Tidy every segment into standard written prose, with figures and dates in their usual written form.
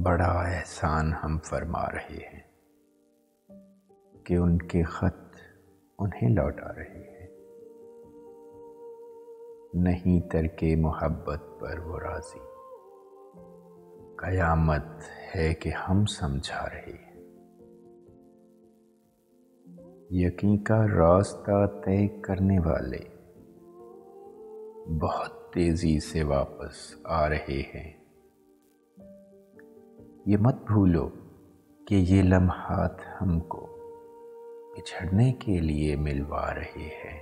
بڑا احسان ہم فرما رہے ہیں کہ ان کے خط انہیں لوٹا رہے ہیں۔ نہیں ترک محبت پر وہ راضی، قیامت ہے کہ ہم سمجھا رہے ہیں۔ یقین کا راستہ طے کرنے والے بہت تیزی سے واپس آ رہے ہیں۔ یہ مت بھولو کہ یہ لمحات ہم کو بچھڑنے کے لیے ملوا رہے ہیں۔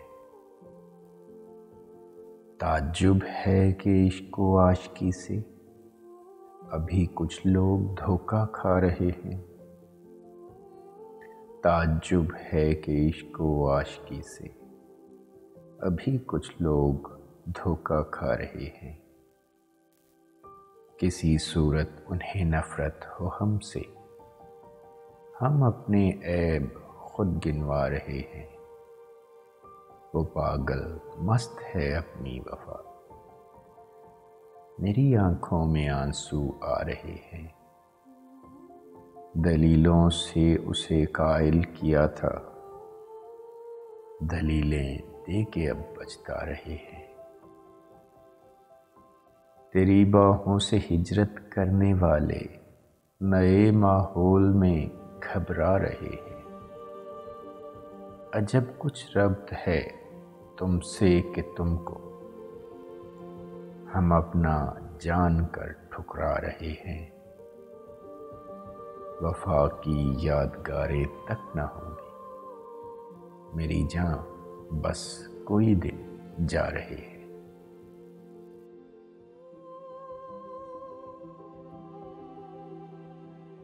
تعجب ہے کہ عشق و عاشقی سے ابھی کچھ لوگ دھوکہ کھا رہے ہیں۔ تعجب ہے کہ عشق و عاشقی سے ابھی کچھ لوگ دھوکہ کھا رہے ہیں۔ کسی صورت انہیں نفرت ہو ہم سے، ہم اپنے عیب خود گنوا رہے ہیں۔ وہ پاگل مست ہے اپنی وفا، میری آنکھوں میں آنسو آ رہے ہیں۔ دلیلوں سے اسے قائل کیا تھا، دلیلیں دے کے اب پچھتا رہے ہیں۔ تیری باہوں سے ہجرت کرنے والے نئے ماحول میں گھبرا رہے ہیں۔ عجب کچھ ربط ہے تم سے کہ تم کو ہم اپنا جان کر ٹھکرا رہے ہیں۔ وفا کی یادگاریں تک نہ ہوں گی، میری جان بس کوئی دن جا رہے ہیں۔